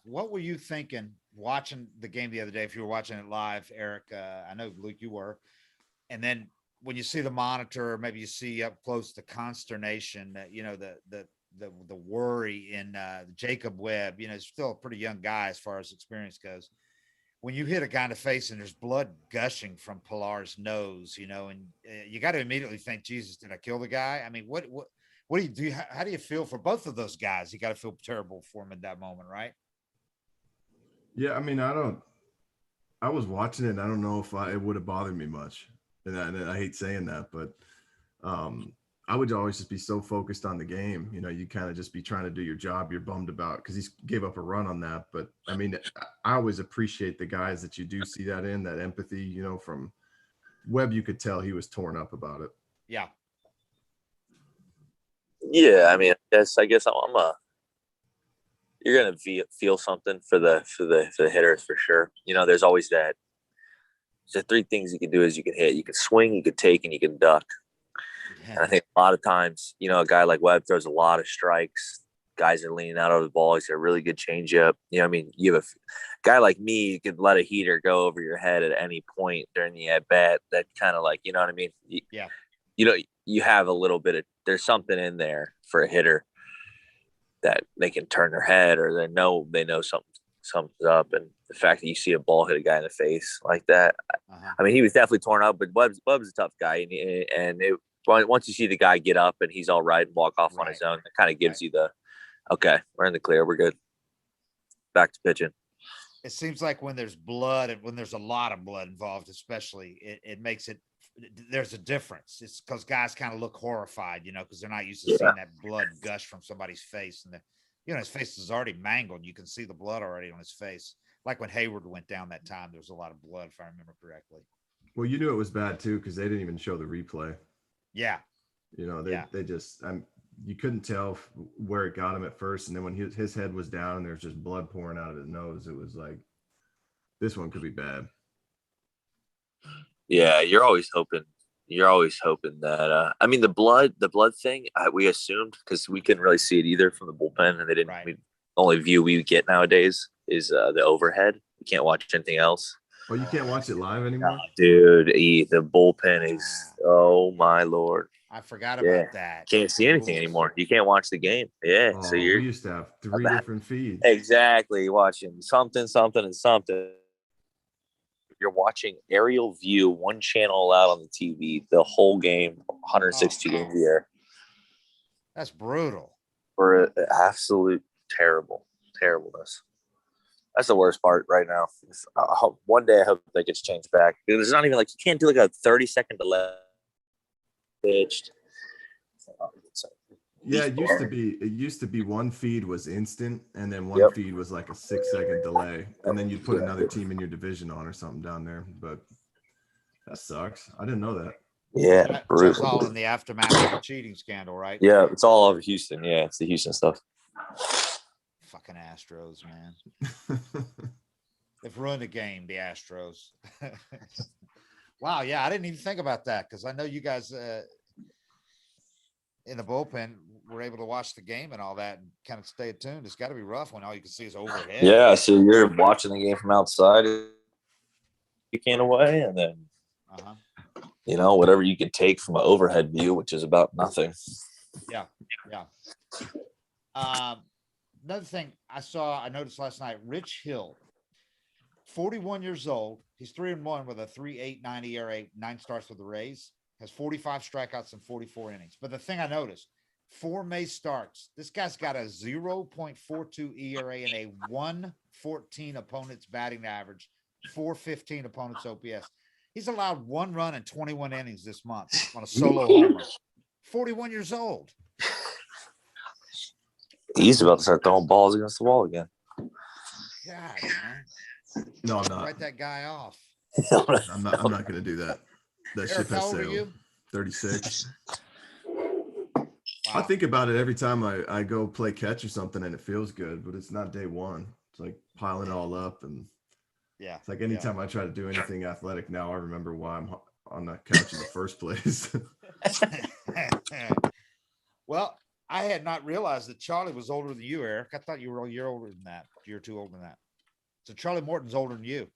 what were you thinking watching the game the other day? If you were watching it live, Eric, I know Luke, you were, and then when you see the monitor, maybe you see up close the consternation, the worry in Jacob Webb. He's still a pretty young guy as far as experience goes. When you hit a guy in the face and there's blood gushing from Pilar's nose, and you got to immediately think, Jesus, did I kill the guy? I mean, what do you do? How do you feel for both of those guys? You got to feel terrible for them in that moment, right? Yeah, I mean, I was watching it. And I don't know if it would have bothered me much, and I hate saying that, but I would always just be so focused on the game. You kind of just be trying to do your job. You're bummed about because he gave up a run on that. But I mean, I always appreciate the guys that you do see that in that empathy. From Webb, you could tell he was torn up about it. Yeah. Yeah, I mean, I guess I'm you're gonna feel something for the hitters for sure. There's always that. The three things you can do is you can hit, you can swing, you can take, and you can duck. Yeah. And I think a lot of times, a guy like Webb throws a lot of strikes. Guys are leaning out of the ball. He's got a really good changeup. I mean, you have a guy like me, you could let a heater go over your head at any point during the at bat. That kind of like, you know what I mean? Yeah. You have a little bit of, there's something in there for a hitter that they can turn their head or they know something's up. And the fact that you see a ball hit a guy in the face like that, I mean, he was definitely torn up, but Webb's a tough guy. And once you see the guy get up and he's all right and walk off on his own, it kind of gives you the, okay, we're in the clear. We're good. Back to pitching. It seems like when there's blood and when there's a lot of blood involved, especially, it makes it, there's a difference. It's because guys kind of look horrified, because they're not used to seeing that blood gush from somebody's face. And his face is already mangled. You can see the blood already on his face. Like when Hayward went down that time, there was a lot of blood, if I remember correctly. Well, you knew it was bad too, because they didn't even show the replay. Yeah. They just, you couldn't tell where it got him at first. And then when his head was down and there's just blood pouring out of his nose, it was like, this one could be bad. Yeah, you're always hoping that I mean the blood thing we assumed because we couldn't really see it either from the bullpen, and they didn't. The only view we get nowadays is the overhead. We can't watch anything else. Oh, you can't watch it live anymore, dude. The bullpen is oh my lord. I forgot about that. Can't see anything anymore. You can't watch the game. Yeah, so we used to have 3 different feeds. Exactly, watching something, and something. You're watching aerial view, one channel allowed on the TV, the whole game, 162 games a year. That's brutal. For absolute terribleness. That's the worst part right now. One day I hope that gets changed back. It's not even like you can't do like a 30-second delay. Pitched. Yeah, it used to be one feed was instant, and then one feed was like a 6-second delay, and then you'd put another team in your division on or something down there. But that sucks. I didn't know that. Yeah, it's all in the aftermath of the cheating scandal, right? Yeah, it's all over Houston. Yeah, it's the Houston stuff. Fucking Astros, man. They've ruined the game, the Astros. Wow, yeah, I didn't even think about that because I know you guys in the bullpen were able to watch the game and all that and kind of stay tuned. It's got to be rough when all you can see is overhead. Yeah, so you're watching the game from outside, you can away, and then whatever you can take from an overhead view, which is about nothing. Yeah. Another thing I noticed last night, Rich Hill, 41 years old. He's 3-1 with a 3.89 ERA, 9 starts with the Rays. Has 45 strikeouts in 44 innings. But the thing I noticed, 4 May starts. This guy's got a 0.42 ERA and a 114 opponent's batting average, 415 opponent's OPS. He's allowed 1 run in 21 innings this month on a solo homer. 41 years old. He's about to start throwing balls against the wall again. God, man. No, I'm not. Write that guy off. I'm not going to do that. That Eric, ship has how old are sailed. you? 36. Wow. I think about it every time I go play catch or something, and it feels good, but it's not day one. It's like piling it all up, and it's like anytime I try to do anything athletic now, I remember why I'm on the couch in the first place. Well, I had not realized that Charlie was older than you, Eric. I thought you were a year older than that. You're too older than that. So Charlie Morton's older than you.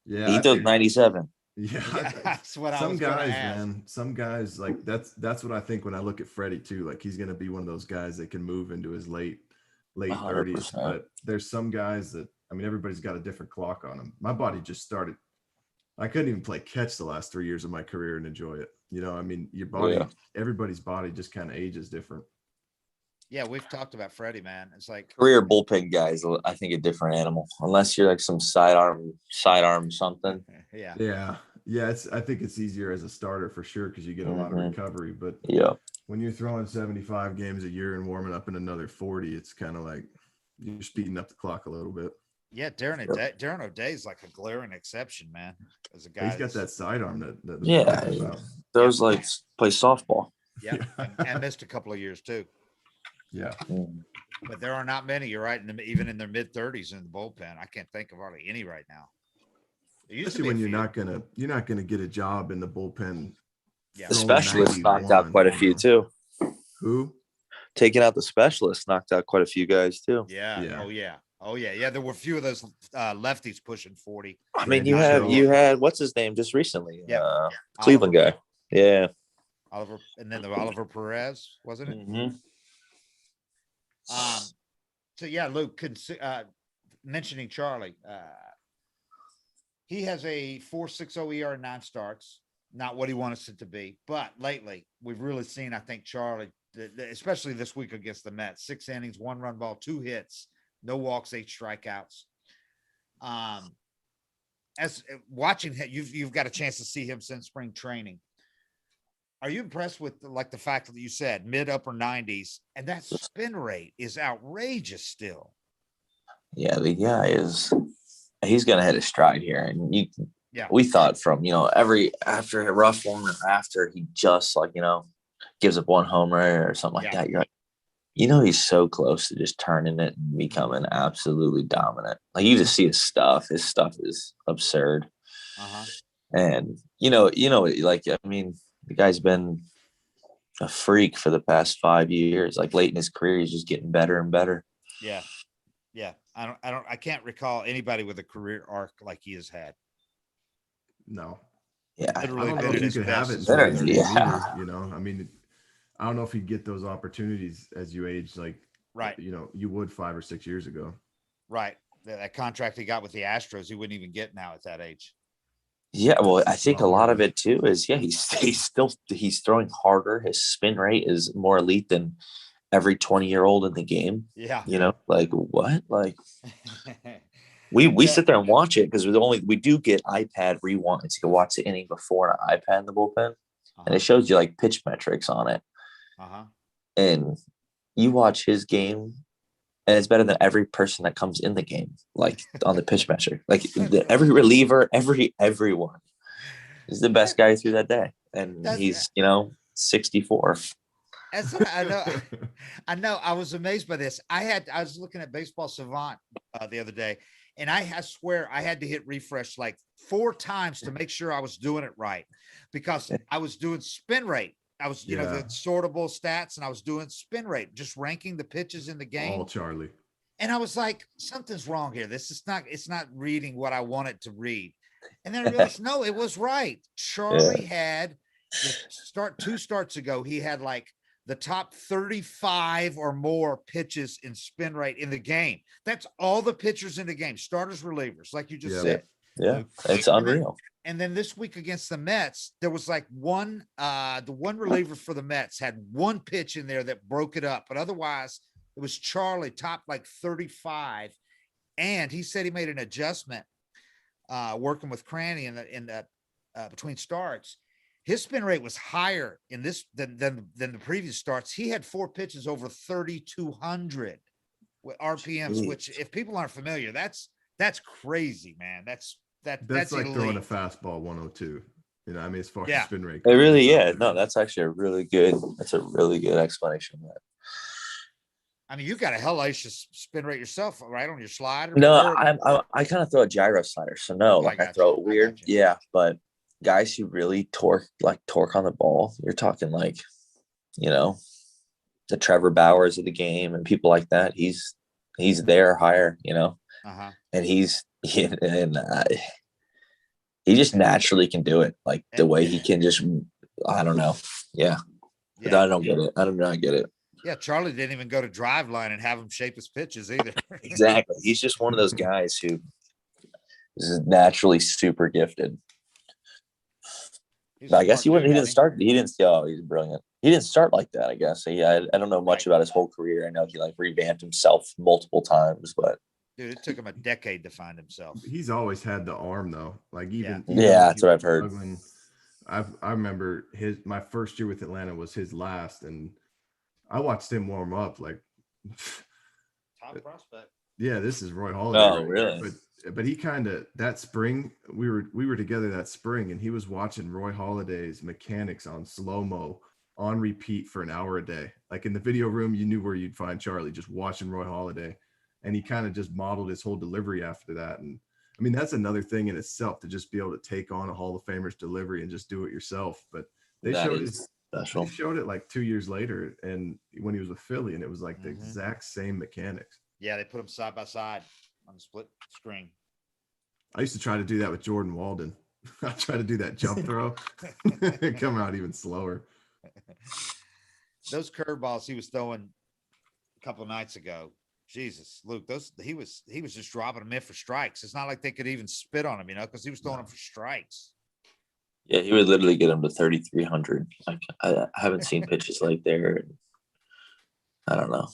Yeah, He I does think 97. yeah, Yeah, that's what I some was going to guys, ask. man, some guys like that's what I think when I look at Freddie too. Like he's gonna be one of those guys that can move into his late 30s. 100%. But there's some guys that I mean, everybody's got a different clock on them. My body just started. I couldn't even play catch the last 3 years of my career and enjoy it. You know, I mean, your body, Yeah. everybody's body just kind of ages different. Yeah, we've talked about Freddie, man. It's like Career bullpen guys, I think a different animal. Unless you're like some sidearm something. yeah. Yeah. I think it's easier as a starter for sure because you get a lot of Mhm. recovery. But Yeah. when you're throwing 75 games a year and warming up in another 40, it's kind of like you're speeding up the clock a little bit. Yeah, Darren O'Day is like a glaring exception, man. As a guy, He's got that sidearm that we're Yeah. talking about. Those like play softball. Yeah, and missed a couple of years too. Yeah. Mm. But there are not many. You're right, even in their mid-30s in the bullpen. I can't think of hardly any right now. There used to Especially be when a few. you're not gonna get a job in the bullpen. Yeah. The throwing specialists knocked out 91, quite a you few know. too. Who? Taking out the specialists knocked out quite a few guys too. Yeah. Yeah. Oh yeah. Oh yeah. Yeah. There were a few of those lefties pushing 40. I mean, Randy you Shaw. had what's his name just recently? Yeah. Cleveland guy. Yeah. Oliver, and then the Oliver Perez, wasn't it? Mhm. So yeah, Luke, mentioning Charlie, he has a 4.60 ER and 9 starts. Not what he wants it to be, but lately we've really seen, I think, Charlie, especially this week against the Mets, 6 innings, 1 run ball, 2 hits, no walks, 8 strikeouts. As watching him, you've got a chance to see him since spring training. Are you impressed with like the fact that you said mid upper 90s and that spin rate is outrageous still? Yeah, the guy he's gonna hit a stride here. And we thought from, after a rough one or after he just gives up 1 homer or something like that, you're like, he's so close to just turning it and becoming absolutely dominant. Like you just see his stuff is absurd. And the guy's been a freak for the past 5 years. Like late in his career, he's just getting better and better. Yeah. Yeah. I can't recall anybody with a career arc like he has had. No. Yeah. I don't know if you could have it in Better, 30 yeah. either, I mean, I don't know if he'd get those opportunities as you age, like, right. You would 5 or 6 years ago. Right. That contract he got with the Astros, he wouldn't even get now at that age. Yeah, well, I think a lot of it too is he's throwing harder. His spin rate is more elite than every 20-year-old in the game. Yeah. Like what? Like we sit there and watch it because we do get iPad rewinds. You can watch the inning before an iPad in the bullpen, and it shows you like pitch metrics on it. And you watch his game, and it's better than every person that comes in the game, like on the pitch metric. Like every reliever, everyone is the best guy through that day, and he's 64. I know. I was amazed by this. I was looking at Baseball Savant the other day, and I swear I had to hit refresh like 4 times to make sure I was doing it right, because I was doing spin rate. I was, the sortable stats, and I was doing spin rate, just ranking the pitches in the game. All Charlie. And I was like, something's wrong here. It's not reading what I want it to read. And then I realized, no, it was right. Charlie had 2 starts ago, he had like the top 35 or more pitches in spin rate in the game. That's all the pitchers in the game, starters, relievers, like you just said. Yeah, it's unreal. And then this week against the Mets, there was like the one reliever for the Mets had 1 pitch in there that broke it up, but otherwise it was Charlie top like 35. And he said he made an adjustment working with Cranny in the between starts. His spin rate was higher in this than the previous starts. He had 4 pitches over 3,200 RPMs, which if people aren't familiar, that's crazy, man. That's like elite. throwing a fastball 102. I mean, as far as spin rate. It really, no, that's actually a really good explanation of that. I mean, you got a hellacious spin rate yourself, right, on your slider? No, I kind of throw a gyro slider, so no, I throw it weird. Yeah, but guys who really torque on the ball, you're talking like, the Trevor Bowers of the game and people like that. He's there higher, Uh-huh. and he just naturally can do it. Like the way he can just, I don't know. Yeah. Yeah. I don't get it. I do not get it. Yeah. Charlie didn't even go to drive line and have him shape his pitches either. Exactly. He's just one of those guys who is naturally super gifted. I guess he didn't start. He didn't. Oh, he's brilliant. He didn't start like that. I guess. I don't know much about his whole career. I know he like revamped himself multiple times, but dude, it took him a decade to find himself. He's always had the arm though. Like even that's what I've heard. I remember my first year with Atlanta was his last, and I watched him warm up like top prospect. Yeah, this is Roy Halladay. Oh, really? But he kind of that spring we were together that spring, and he was watching Roy Halladay's mechanics on slow-mo on repeat for an hour a day. Like in the video room, you knew where you'd find Charlie just watching Roy Halladay, and he kind of just modeled his whole delivery after that. And I mean, that's another thing in itself to just be able to take on a Hall of Famer's delivery and just do it yourself. But they showed it like 2 years later, and when he was with Philly, and it was like the exact same mechanics. Yeah, they put them side by side on the split screen. I used to try to do that with Jordan Walden. I try to do that jump throw and come out even slower. Those curveballs he was throwing a couple of nights ago, Jesus, Luke, he was just dropping them in for strikes. It's not like they could even spit on him, because he was throwing them for strikes. Yeah, he would literally get him to 3,300. Like I haven't seen pitches like there. I don't know.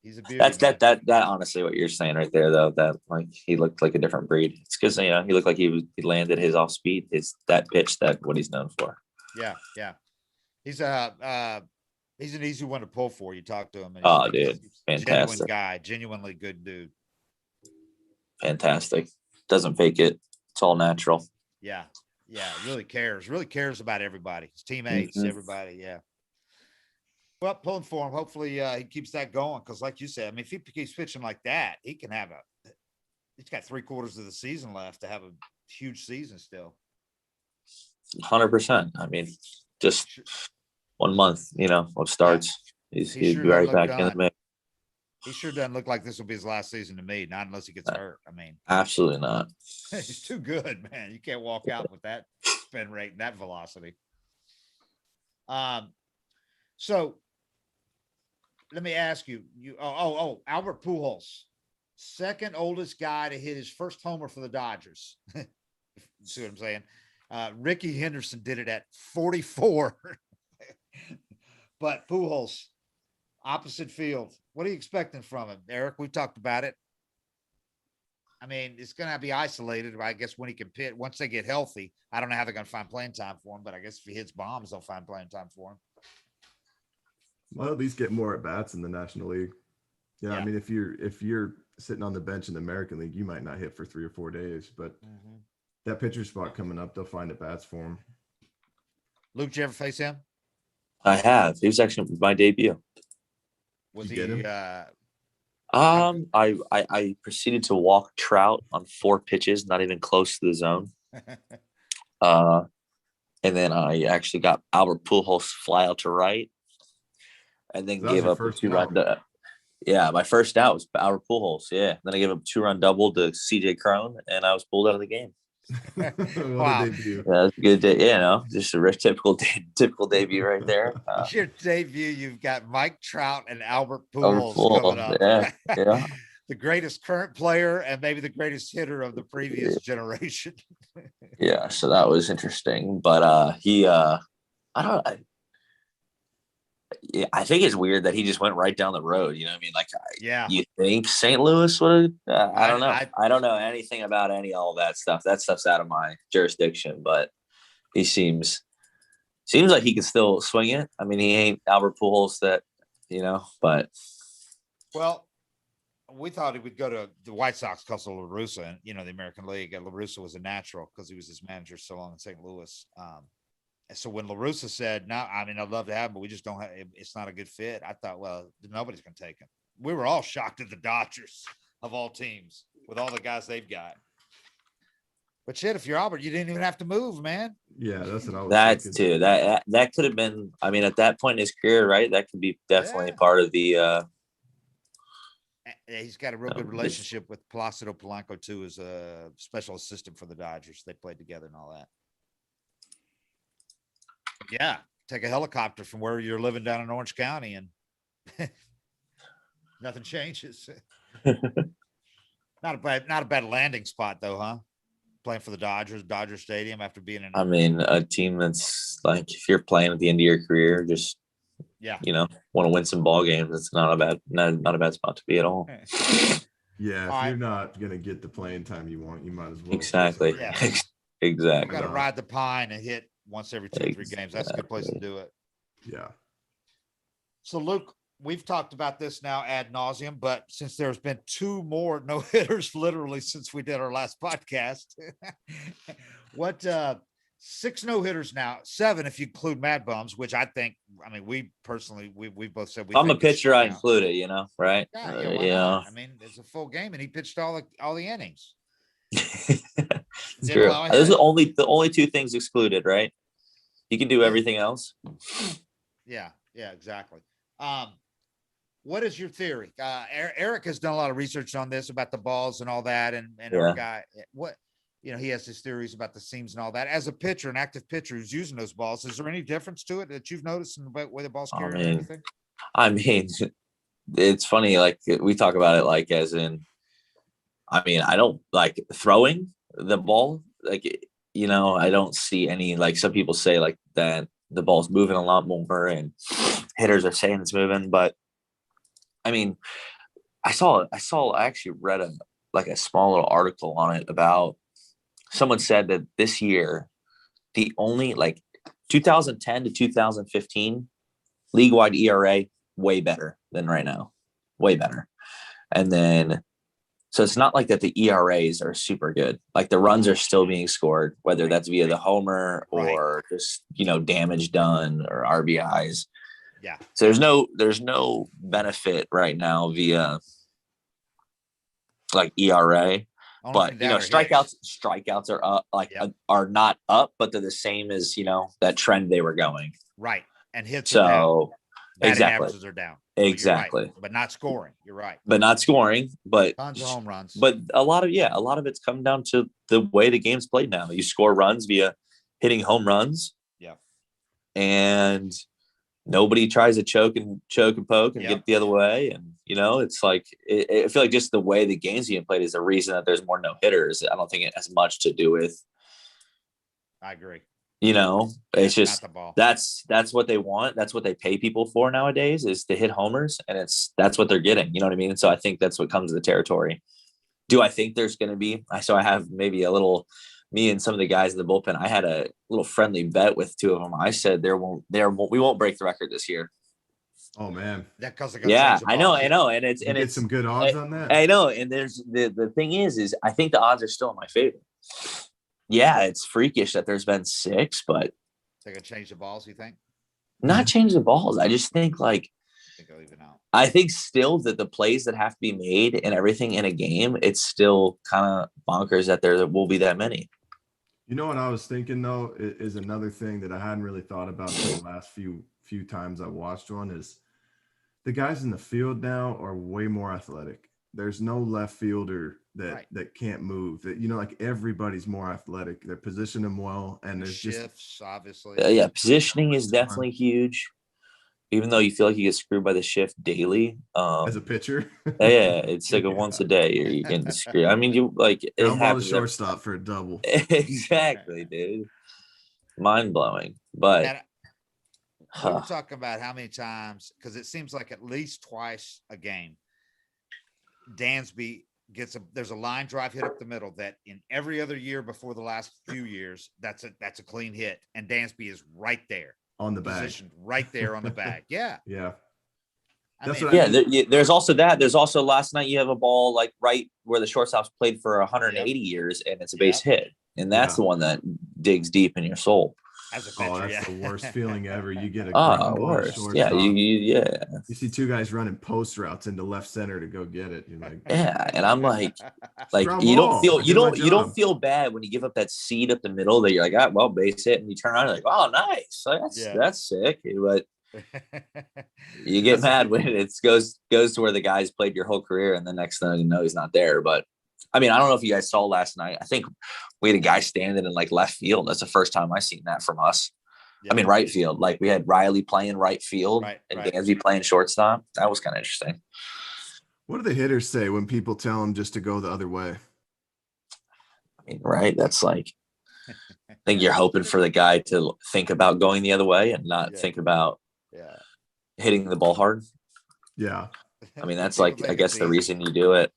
He's a beauty. That honestly what you're saying right there though, that like he looked like a different breed. It's because he looked like he landed his off speed. It's that pitch that what he's known for. Yeah. He's an easy one to pull for. You talk to him. And dude, fantastic genuinely good dude. Fantastic. Doesn't fake it. It's all natural. Yeah. Really cares about everybody. His teammates, everybody. Yeah. Well, pulling for him. Hopefully he keeps that going. Cause like you said, I mean, if he keeps pitching like that, he's got 3/4 of the season left to have a huge season still. 100%. I mean, just 1 month, of starts. He'll be right back in the mix. He sure doesn't look like this will be his last season to me, not unless he gets hurt. I mean, absolutely not. He's too good, man. You can't walk out with that spin rate and that velocity. So let me ask you, Albert Pujols, second oldest guy to hit his first homer for the Dodgers. See what I'm saying? Ricky Henderson did it at 44. But Pujols, opposite field. What are you expecting from him, Eric? We talked about it. I mean, it's going to be isolated, I guess, when he can pitch. Once they get healthy, I don't know how they're going to find playing time for him, but I guess if he hits bombs, they'll find playing time for him. Well, at least get more at bats in the National League. Yeah, I mean, if you're sitting on the bench in the American League, you might not hit for 3 or 4 days, but that pitcher spot coming up, they'll find at bats for him. Luke, did you ever face him? I have. He was actually my debut. Was you he? I proceeded to walk Trout on 4 pitches, not even close to the zone. And then I actually got Albert Pujols fly out to right, and then gave up a 2-run. Yeah, my first out was Albert Pujols. Yeah, then I gave up a 2-run double to CJ Crone, and I was pulled out of the game. Wow, debut. Yeah, that's a good day. Just a typical debut right there. Your debut. You've got Mike Trout and Albert Pujols coming up. Yeah. The greatest current player and maybe the greatest hitter of the previous generation. Yeah, so that was interesting. But I think it's weird that he just went right down the road. You know what I mean? Like, you think St. Louis would? I don't know. I don't know anything about all that stuff. That stuff's out of my jurisdiction. But he seems like he can still swing it. I mean, he ain't Albert Pujols that, but. Well, we thought he would go to the White Sox because of La Russa, and the American League. And La Russa was a natural because he was his manager so long in St. Louis. So when La Russa said, "No, I mean, I'd love to have him, but we just don't have. It's not a good fit." I thought, well, nobody's going to take him. We were all shocked at the Dodgers of all teams with all the guys they've got. But shit, if you're Albert, you didn't even have to move, man. Yeah, that's what I was That's thinking. too. That could have been. I mean, at that point in his career, right? That could be definitely Yeah. part of the. He's got a real good relationship with Placido Polanco too, as a special assistant for the Dodgers. They played together and all that. Yeah, take a helicopter from where you're living down in Orange County, and nothing changes. Not a bad landing spot though, huh? Playing for the Dodger Stadium after being in. I mean, a team that's like, if you're playing at the end of your career, just want to win some ball games. It's not a bad spot to be at all. Yeah, if you're not gonna get the playing time you want, you might as well. Exactly. Yeah. Exactly. You got to ride the pine and hit once every 2 or 3 games. That's a good place to do it. Yeah. So Luke, we've talked about this now ad nauseum, but since there's been 2 more no hitters literally since we did our last podcast, what 6 no hitters now, 7 if you include Mad Bums, which I think. I mean, we personally we both said we. I'm a think pitcher. I include it. Right? Yeah, why not? I mean, it's a full game, and he pitched all the innings. It's true. Those are the only 2 things excluded, right? You can do everything else. Yeah, exactly. What is your theory? Eric has done a lot of research on this about the balls and all that, and our guy, what he has his theories about the seams and all that. As a pitcher, an active pitcher who's using those balls, is there any difference to it that you've noticed in the way the balls carry and everything? I mean, it's funny. Like, we talk about it like as in, I mean, I don't like throwing the ball. Like, I don't see any, like some people say like that the ball's moving a lot more and hitters are saying it's moving. But I mean, I actually read a small little article on it about someone said that this year, the only 2010 to 2015 league-wide ERA, way better than right now, way better. And then, so it's not like that the ERAs are super good. Like, the runs are still being scored, whether that's via the homer or just, damage done or RBIs. Yeah. So there's no benefit right now via like ERA. But strikeouts are up, are not up, but they're the same as that trend they were going. Right. And hits are down. Exactly. Averages are down. Exactly. Right. But not scoring. You're right. But not scoring. But tons of home runs. But a lot of it's come down to the way the game's played now. You score runs via hitting home runs. Yeah. And nobody tries to choke and poke and get the other way. And, it's like, I feel like just the way the game's being played is the reason that there's more no hitters. I don't think it has much to do with. I agree. It's just, that's what they want. That's what they pay people for nowadays, is to hit homers. And that's what they're getting. You know what I mean? And so I think that's what comes to the territory. Do I think there's going to be, so I have maybe a little, me and some of the guys in the bullpen, I had a little friendly bet with 2 of them. I said we won't break the record this year. Oh man. I know. And it's some good odds on that. I know. And there's the thing is I think the odds are still in my favor. Yeah. It's freakish that there's been 6, but they're going to change the balls. You think? Not change the balls. I just think I think still that the plays that have to be made and everything in a game, it's still kind of bonkers that there will be that many. You know what I was thinking though is another thing that I hadn't really thought about the last few times I watched one, is the guys in the field now are way more athletic. There's no left fielder that can't move. That like everybody's more athletic. They're positioning them well, and there's shifts, obviously. Positioning is definitely huge. Even though you feel like you get screwed by the shift daily, as a pitcher. It's like a once a day you're getting screwed. I mean, you like it happens the shortstop for a double. Exactly, dude. Mind blowing. But we're talking about how many times, because it seems like at least twice a game, Dansby there's a line drive hit up the middle that in every other year before the last few years, that's a clean hit, and Dansby is right there. On the bag, right there on the bag. Yeah. Yeah. There's also that. There's also last night you have a ball like right where the shortstop's played for 180 years, and it's a base hit, and that's the one that digs deep in your soul. as a Oh, pitcher. that's Yeah. the worst feeling ever. You get a Oh, ground ball to worse. shortstop. Yeah, yeah, You see two guys running post routes into left center to go get it. You're like, yeah. And I'm like ground you don't ball. feel I did my you don't job. feel bad when you give up that seed up the middle that you're like, ah, well, base hit, and you turn around and you're like, oh, nice, like, Yeah. that's sick. But you get That's- mad when it goes to where the guy's played your whole career, and the next thing you know, he's not there. But I mean, I don't know if you guys saw last night. I think we had a guy standing in like left field. That's the first time I've seen that from us. Yeah. I mean, right field. Like we had Riley playing right field and right. Dansby playing shortstop. That was kind of interesting. What do the hitters say when people tell them just to go the other way? I mean, right? That's like, I think you're hoping for the guy to think about going the other way and not think about hitting the ball hard. Yeah. I mean, that's People like, think I guess it's the easy. reason you do it.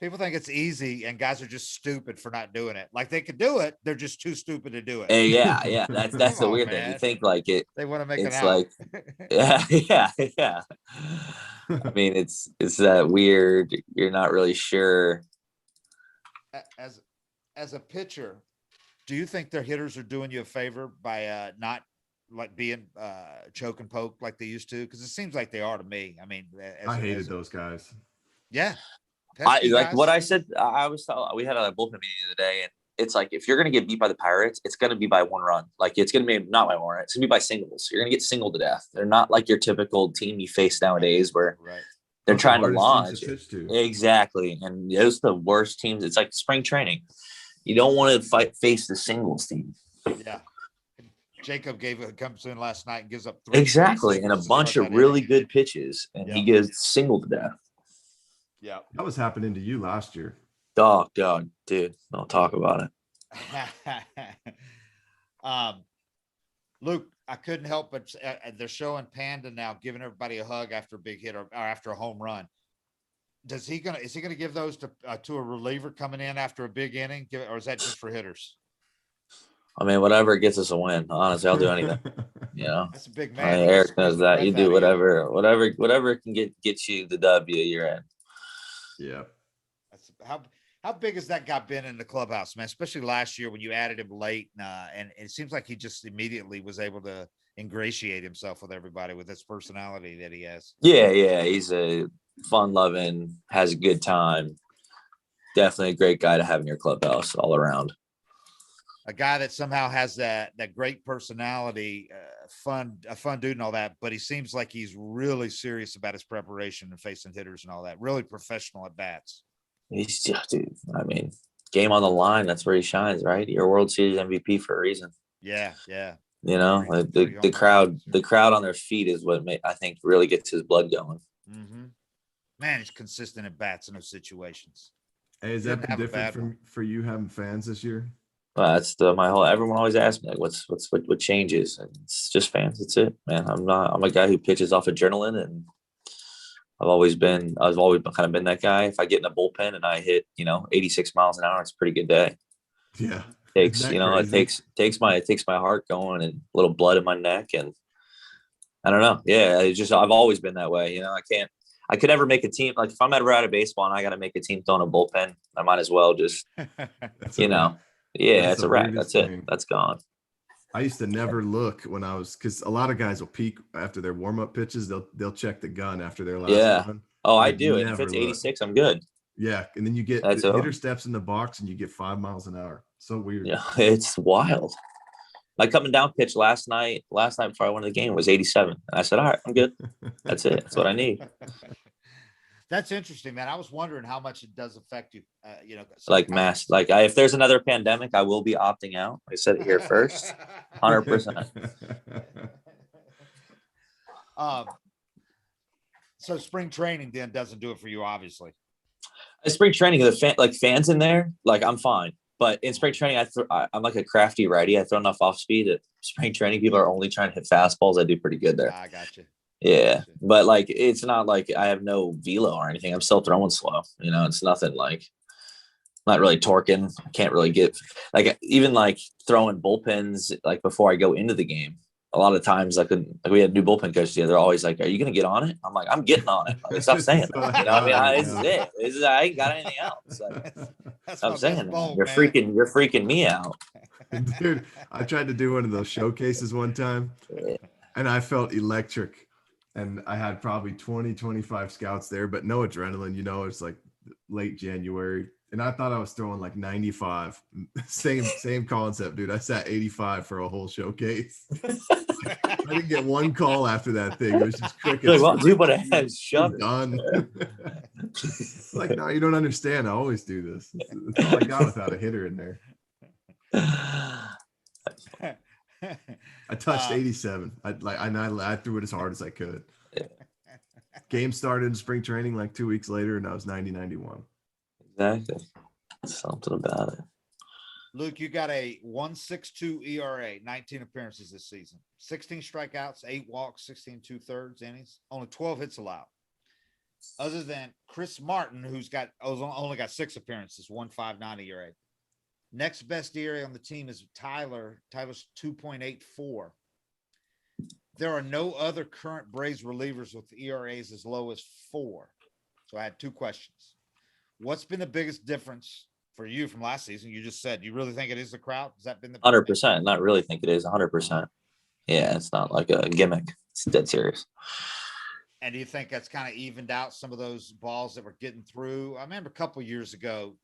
People think it's easy, and guys are just stupid for not doing it. Like they could do it, they're just too stupid to do it. Yeah. That's Come the on, weird thing. man. You think like it. They want to make it It's out. like, yeah. I mean, it's that weird. You're not really sure. As a pitcher, do you think their hitters are doing you a favor by not like being choke and poke like they used to? Because it seems like they are to me. I mean, I hated those guys. Yeah. I Pesky like guys. what I said. I was we had a bullpen meeting the other day, and it's like if you're gonna get beat by the Pirates, it's gonna be by one run. Like it's gonna be not by one run. It's gonna be by singles. You're gonna get singled to death. They're not like your typical team you face nowadays where they're Those trying are to the hardest teams launch. to pitch to. Exactly, and those are the worst teams. It's like spring training. You don't want to face the singles team. Yeah. Jacob comes in last night and gives up 3 Exactly, and a singles to bunch start of that really inning. good pitches, and he Yeah. gets singled to death. Yeah. That was happening to you last year. Oh God, dude, don't talk about it. Luke, I couldn't help but they're showing Panda now giving everybody a hug after a big hit or after a home run. Is he gonna give those to a reliever coming in after a big inning, or is that just for hitters? I mean, whatever gets us a win. Honestly, I'll do anything. You know, That's a big I man. mean, He Eric gets knows the that. breath You out do of whatever can get you the W. You're in. Yeah. That's how big has that guy been in the clubhouse, man? Especially last year when you added him late, and it seems like he just immediately was able to ingratiate himself with everybody with his personality that he has. Yeah. He's a fun-loving, has a good time. Definitely a great guy to have in your clubhouse all around. A guy that somehow has that great personality, a fun dude and all that, but he seems like he's really serious about his preparation and facing hitters and all that. Really professional at bats. He's just, dude. I mean, game on the line. That's where he shines, right? You're a World Series MVP for a reason. Yeah. You know, the crowd on their feet is what I think really gets his blood going. Mm-hmm. Man, he's consistent at bats in those situations. Hey, has that been different for you having fans this year? That's everyone always asks me like, what changes? And it's just fans. That's it, man. I'm a guy who pitches off adrenaline, and I've always been kind of been that guy. If I get in a bullpen and I hit, 86 miles an hour, it's a pretty good day. Yeah. It takes my heart going and a little blood in my neck. And I don't know. Yeah. I've always been that way. I could never make a team. Like if I'm ever out of baseball and I got to make a team throwing a bullpen, I might as well just, it's a wrap. That's it. That's gone. I used to never look when because a lot of guys will peek after their warm-up pitches. They'll check the gun after their last run. Oh, I do. And if it's 86, I'm good. Yeah. And then you get the hitter steps in the box and you get 5 miles an hour. So weird. Yeah, it's wild. My coming down pitch last night before I went to the game was 87. And I said, all right, I'm good. That's it. That's what I need. That's interesting, man. I was wondering how much it does affect you. Like mass, if there's another pandemic, I will be opting out. I said it here first, 100%. So spring training then doesn't do it for you, obviously. Spring training, fans in there, I'm fine. But in spring training, I'm like a crafty righty. I throw enough off speed. At spring training, people are only trying to hit fastballs. I do pretty good there. I got you. Yeah, but it's not like I have no velo or anything. I'm still throwing slow. It's nothing not really torquing. I can't really get even throwing bullpens before I go into the game. A lot of times we had new bullpen coaches. They're always like, "Are you going to get on it?" I'm like, "I'm getting on it." Stop saying that. This is it. I ain't got anything else. I'm saying that. You're freaking me out. Dude, I tried to do one of those showcases one time and I felt electric. And I had probably 20, 25 scouts there, but no adrenaline. It's like late January. And I thought I was throwing like 95. Same concept, dude. I sat 85 for a whole showcase. I didn't get one call after that thing. It was just crickets. Like, well, dude, but I had shoved it. Done. Like, no, you don't understand. I always do this. That's all I got without a hitter in there. I touched 87. I threw it as hard as I could. Game started in spring training like 2 weeks later, and I was 90-91. Exactly. Something about it. Luke, you got a 1.62 ERA, 19 appearances this season, 16 strikeouts, 8 walks, 16 2/3 innings, only 12 hits allowed. Other than Chris Morton, who's only got 6 appearances, 1.59 ERA. Next best ERA on the team is Tyler. Tyler's 2.84. There are no other current Braves relievers with ERAs as low as 4. So I had 2 questions. What's been the biggest difference for you from last season? You just said you really think it is the crowd. Has that been the 100%? Not really think it is 100%. Yeah, it's not like a gimmick. It's dead serious. And do you think that's kind of evened out some of those balls that were getting through? I remember a couple years ago.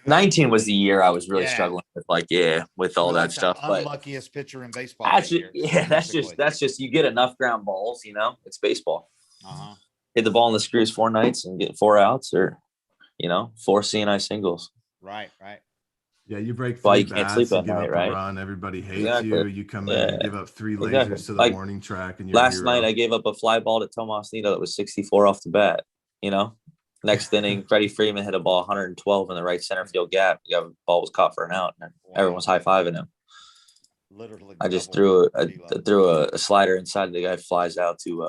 19 was the year I was really struggling with, with all that stuff. But unluckiest pitcher in baseball. Actually, that's just you get enough ground balls. It's baseball. Hit the ball in the screws 4 nights and get 4 outs, or 4 CNI singles. Right. Yeah, you break 3 Why you can't bats sleep and at give night, up right? a run. Everybody hates Exactly. you. You come in and give up 3 lasers to the warning track, and you're last night I gave up a fly ball to Tomas Nido that was 64 off the bat. Next inning, Freddie Freeman hit a ball 112 in the right center field gap. The ball was caught for an out, and everyone was high-fiving him. Literally, I just threw a slider inside. The guy flies out to,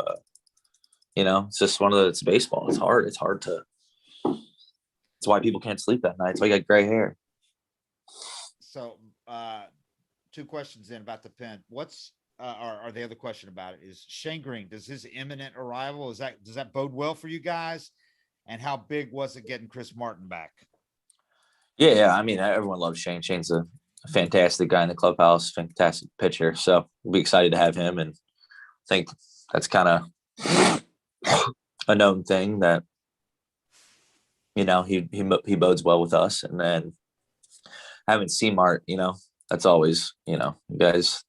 it's just it's baseball. It's hard. It's hard to. It's why people can't sleep at night. It's why you got gray hair. So, 2 questions in about the pen. What's or the other question about it is Shane Green. Does his imminent arrival does that bode well for you guys? And how big was it getting Chris Morton back? Yeah. I mean, everyone loves Shane. Shane's a fantastic guy in the clubhouse, fantastic pitcher. So we'll be excited to have him. And I think that's kind of a known thing that, he bodes well with us. And then having C-Mart, that's always, guys,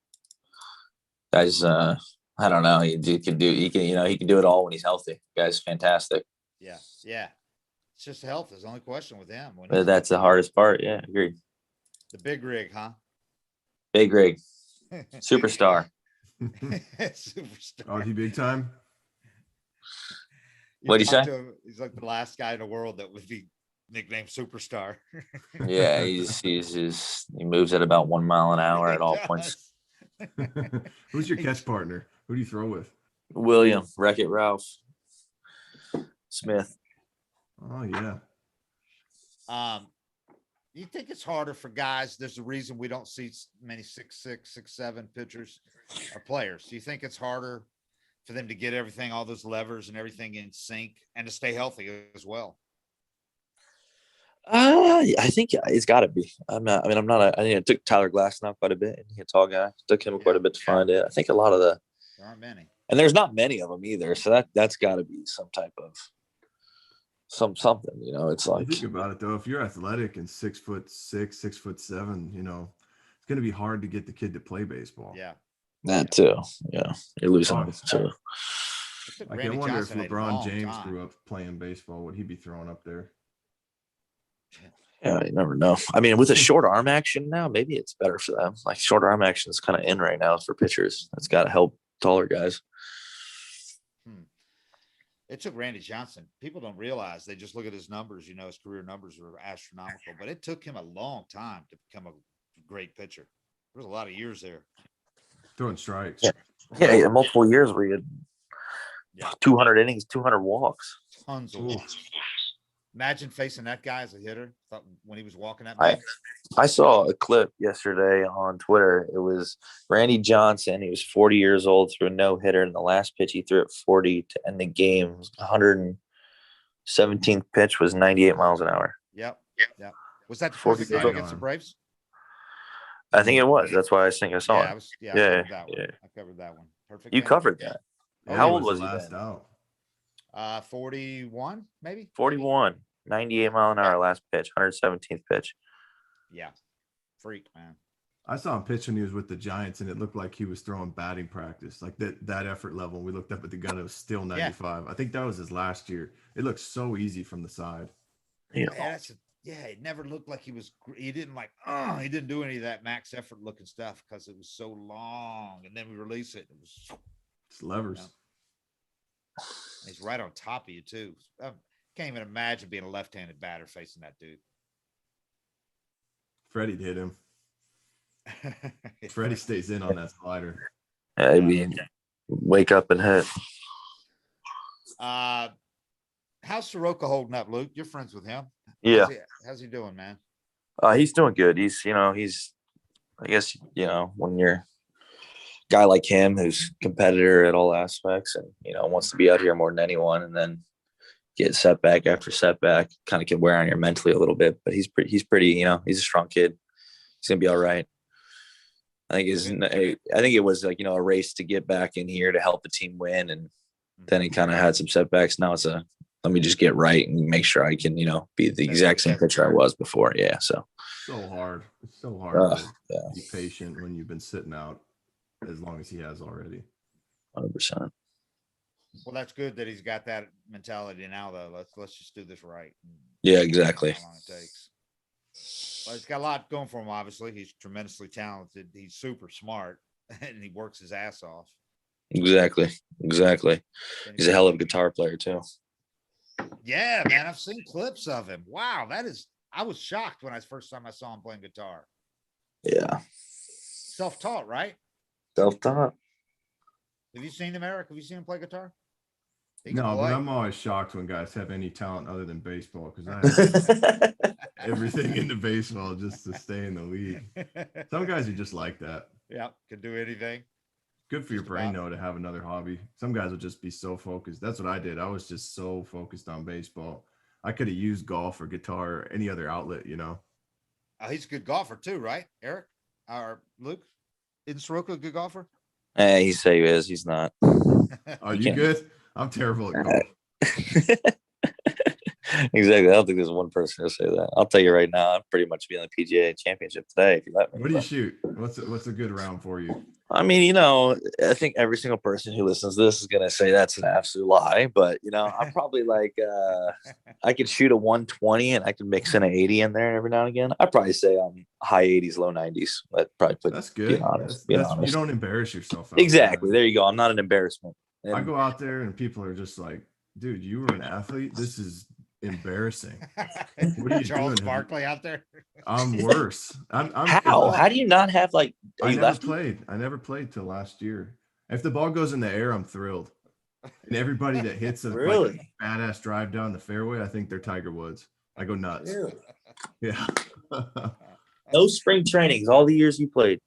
I don't know. He can do it all when he's healthy. Guy's fantastic. Yeah. It's just health is the only question with him. That's the hardest part. Yeah, agreed. The big rig, huh? Big rig. Superstar. Superstar. Oh, he big time? What'd you say? He's like the last guy in the world that would be nicknamed Superstar. Yeah, he moves at about 1 mile an hour at all points. Who's your catch partner? Who do you throw with? William, Wreck-It Ralph Smith. Oh yeah. You think it's harder for guys? There's a reason we don't see many 6'6", 6'7" pitchers or players. Do you think it's harder for them to get everything, all those levers and everything in sync, and to stay healthy as well? I think it's got to be. I think it took Tyler Glasnow quite a bit. He's a tall guy. It took him quite a bit to find it. I think a lot of there aren't many, and there's not many of them either. So that's got to be some type of something. It's like, think about it though. If you're athletic and 6'6", 6'7", it's going to be hard to get the kid to play baseball. Yeah, that too. Yeah, you're losing them too. Like, I wonder if LeBron James grew up playing baseball, would he be throwing up there? Yeah, you never know. I mean, with a short arm action now, maybe it's better for them. Like, short arm action is kind of in right now for pitchers. That's got to help taller guys. It took Randy Johnson. People don't realize, they just look at his numbers. His career numbers are astronomical, but it took him a long time to become a great pitcher. There was a lot of years there. Throwing strikes. Yeah, multiple years where he had 200 innings, 200 walks. Tons of walks. Imagine facing that guy as a hitter when he was walking that man. I saw a clip yesterday on Twitter. It was Randy Johnson. He was 40 years old, threw a no-hitter, and the last pitch he threw at 40 to end the game. 117th pitch was 98 miles an hour. Yep. Was that the first game against the Braves? I think it was. That's why I think I saw Yeah, it. I Yeah, covered that one. yeah. I covered that one. Perfect. You game. covered that. Oh, How he old was the he last then? out? 41, maybe. 41, 98 mile an hour last pitch, 117th pitch. Yeah. Freak, man. I saw him pitch when he was with the Giants, and it looked like he was throwing batting practice, like that effort level. We looked up at the gun; it was still 95. I think that was his last year. It looked so easy from the side. Yeah. It never looked like he was. He didn't he didn't do any of that max effort looking stuff because it was so long. And then we release it. It was It's levers. He's right on top of you too. I can't even imagine being a left-handed batter facing that dude. Freddie'd hit him. Freddie stays in on that slider. Yeah, I mean, wake up and hit. How's Soroka holding up, Luke? You're friends with him. Yeah. How's he doing, man? He's doing good. He's I guess, when you're a guy like him who's competitor at all aspects and, wants to be out here more than anyone, and then get setback after setback, kind of can wear on your mentally a little bit, but he's pretty, he's a strong kid. He's going to be all right. I think it was like, a race to get back in here to help the team win. And then he kind of had some setbacks. Now it's let me just get right and make sure I can, be the exact same pitcher I was before. Yeah. So hard. It's so hard to yeah. be patient when you've been sitting out as long as he has already. 100%. Well, that's good that he's got that mentality now, though. Let's just do this right. Yeah, exactly. How long it takes. Well, he's got a lot going for him, obviously. He's tremendously talented. He's super smart, and he works his ass off. Exactly. He's a hell of a guitar player, too. Yeah, man. I've seen clips of him. Wow, I was shocked when first time I saw him playing guitar. Yeah. Self-taught, right? Self-taught. Have you seen him, Eric? Have you seen him play guitar? No, but I'm always shocked when guys have any talent other than baseball, because I have everything into baseball just to stay in the league. Some guys are just like that. Yeah, can do anything. Good for your brain, though, to have another hobby. Some guys will just be so focused. That's what I did. I was just so focused on baseball. I could have used golf or guitar or any other outlet, He's a good golfer too, right, Eric? Or Luke? Isn't Soroka a good golfer? He say he is. He's not. Are you good? I'm terrible at golf. Exactly. I don't think there's one person who'll say that. I'll tell you right now, I'm pretty much be on the PGA championship today if you let me. What do you shoot? What's a good round for you? I mean, I think every single person who listens to this is gonna say that's an absolute lie, but I'm probably like I could shoot a 120 and I can mix in an 80 in there every now and again. I'd probably say I'm high 80s, low 90s. I'd probably put that's good. Honest. You don't embarrass yourself. Exactly. There you go. I'm not an embarrassment. And I go out there and people are just like, dude, you were an athlete. This is embarrassing. What are you Charles doing? Barkley out there? I'm worse. How do you not have like I never played till last year. If the ball goes in the air, I'm thrilled. And everybody that hits a badass drive down the fairway, I think they're Tiger Woods. I go nuts. Really? Yeah. No spring trainings all the years you played.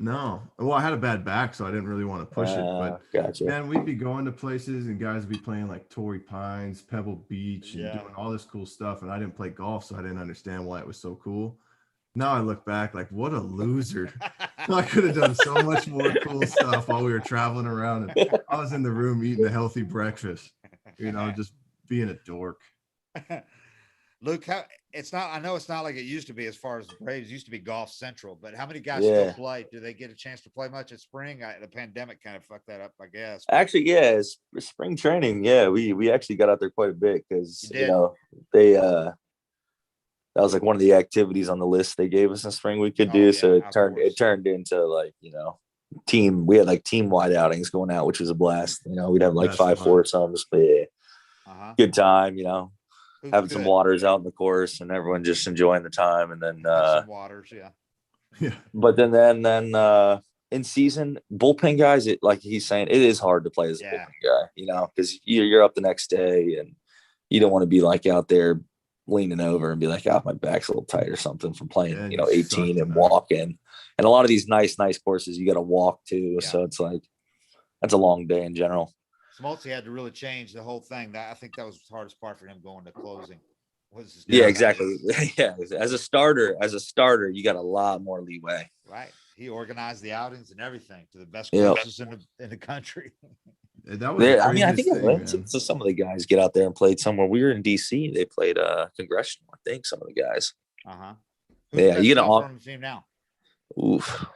No. Well, I had a bad back, so I didn't really want to push it. But gotcha. Man, we'd be going to places and guys would be playing like Torrey Pines, Pebble Beach, and doing all this cool stuff. And I didn't play golf, so I didn't understand why it was so cool. Now I look back like, what a loser. I could have done so much more cool stuff while we were traveling around. And I was in the room eating a healthy breakfast, just being a dork. Luke, I know it's not like it used to be as far as the Braves used to be golf central, but how many guys still play? Do they get a chance to play much at spring? The pandemic kind of fucked that up, I guess. Actually, spring training. Yeah, we actually got out there quite a bit because they that was like one of the activities on the list they gave us in spring we could do. So it turned into like, team. We had like team wide outings going out, which was a blast. We'd have like 5 foursomes, but good time, having some waters out in the course and everyone just enjoying the time. And then some waters, yeah. But then in season bullpen guys, like he's saying, it is hard to play as a bullpen guy, because you're up the next day and you don't want to be like out there leaning over and be like, my back's a little tight or something from playing, 18 and walking. And a lot of these nice courses you got to walk too. Yeah. So it's like that's a long day in general. Smoltz had to really change the whole thing. I think that was the hardest part for him going to closing. Yeah, exactly. Yeah, as a starter, you got a lot more leeway. Right. He organized the outings and everything to the best Yep. coaches in the country. That was the I mean, I craziest think thing, man. so some of the guys get out there and played somewhere. We were in DC. They played Congressional, I think, some of the guys. Uh-huh. Who's Yeah, the best you get golfer an on the team now? oof.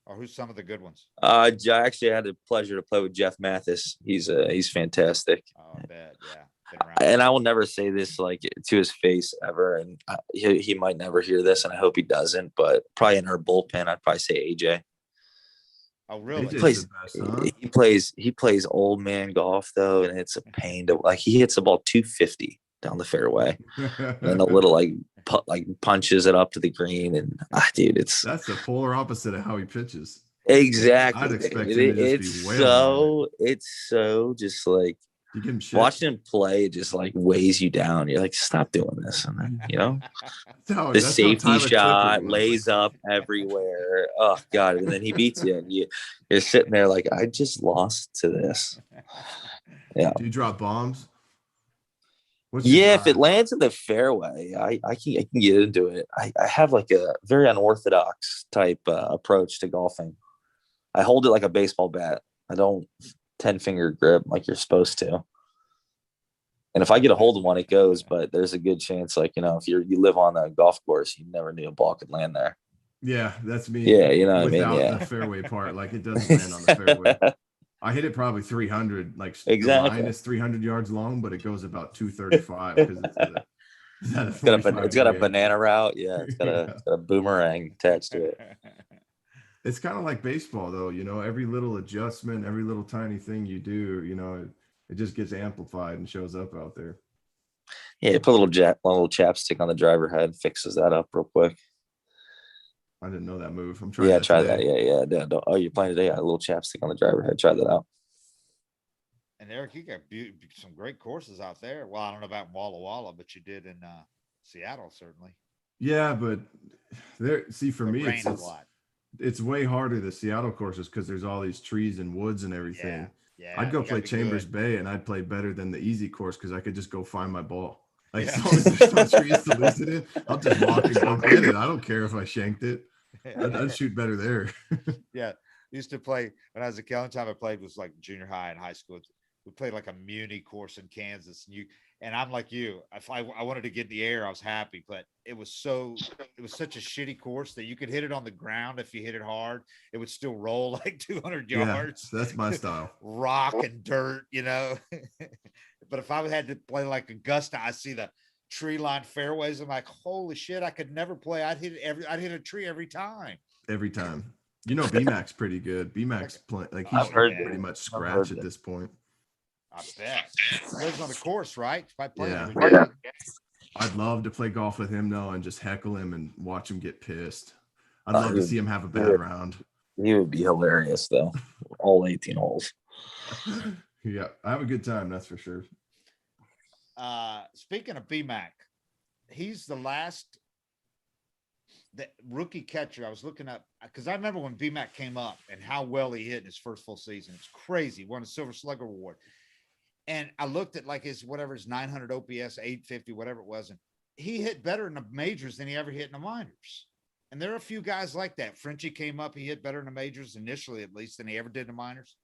Or who's some of the good ones? I actually had the pleasure to play with Jeff Mathis. He's fantastic. Oh, I bet. Yeah. Been around. And I will never say this like to his face ever. And he might never hear this, and I hope he doesn't. But probably in our bullpen, I'd probably say AJ. Oh, really? AJ's the best, huh? He plays old man golf though, and it's a pain to like. He hits the ball 250 down the fairway, and a little like punches it up to the green, and dude, it's That's the polar opposite of how he pitches. exactly. I'd expect him to just It's be wailing. it's so just like. You give him shit. Watching him play, it just like weighs you down. You're like, stop doing this. And then, the that's safety Tyler shot Clippard was. lays up everywhere. Oh God. And then he beats you and you're sitting there like, I just lost to this. Yeah. Do you drop bombs? If it lands in the fairway, I can get into it. I have like a very unorthodox type approach to golfing. I hold it like a baseball bat. I don't 10-finger grip like you're supposed to. And if I get a hold of one, it goes, but there's a good chance, like, if you live on a golf course, you never knew a ball could land there. Yeah, that's me. Yeah, you know what I mean? Without Yeah. the fairway part, like it doesn't land on the fairway. I hit it probably 300, like exactly. The line is 300 yards long, but it goes about 235 because it's got a banana route. Yeah, it's got a boomerang attached to it. It's kind of like baseball, though. Every little adjustment, every little tiny thing you do, it just gets amplified and shows up out there. Yeah, put a little chapstick on the driver head, fixes that up real quick. I didn't know that move. I'm trying. Yeah, try that. Yeah. Oh, you're playing today? A little chapstick on the driver head. Try that out. And Eric, you got some great courses out there. Well, I don't know about Walla Walla, but you did in Seattle, certainly. Yeah, but for me, it's a lot. It's way harder the Seattle courses because there's all these trees and woods and everything. Yeah, I'd go play Chambers Bay and I'd play better than the easy course because I could just go find my ball. Like as long as there's no trees to lose it in, I'll just walk and go get it. I don't care if I shanked it. I'd shoot better there. Yeah, used to play when I was a kid. The only time I played was like junior high and high school. We played like a muni course in Kansas, and I'm like you. If I wanted to get in the air, I was happy, but it was such a shitty course that you could hit it on the ground. If you hit it hard, it would still roll like 200 yards. That's my style. Rock and dirt, But if I had to play like Augusta, I see the tree lined fairways. I'm like, holy shit, I could never play. I'd hit a tree every time. Every time. BMAC's pretty good. BMAC's play like he's pretty much scratch at this point. I bet. He lives on the course, right? Yeah. I'd love to play golf with him though and just heckle him and watch him get pissed. I'd love to see him have a bad round. He would be hilarious though. All 18 holes. Yeah, I have a good time, that's for sure. Speaking of BMAC, he's the rookie catcher I was looking up because I remember when BMAC came up and how well he hit in his first full season. It's crazy. He won a Silver Slugger Award. And I looked at like his 900 OPS, 850, whatever it was. And he hit better in the majors than he ever hit in the minors. And there are a few guys like that. Frenchie came up. He hit better in the majors initially, at least, than he ever did in the minors.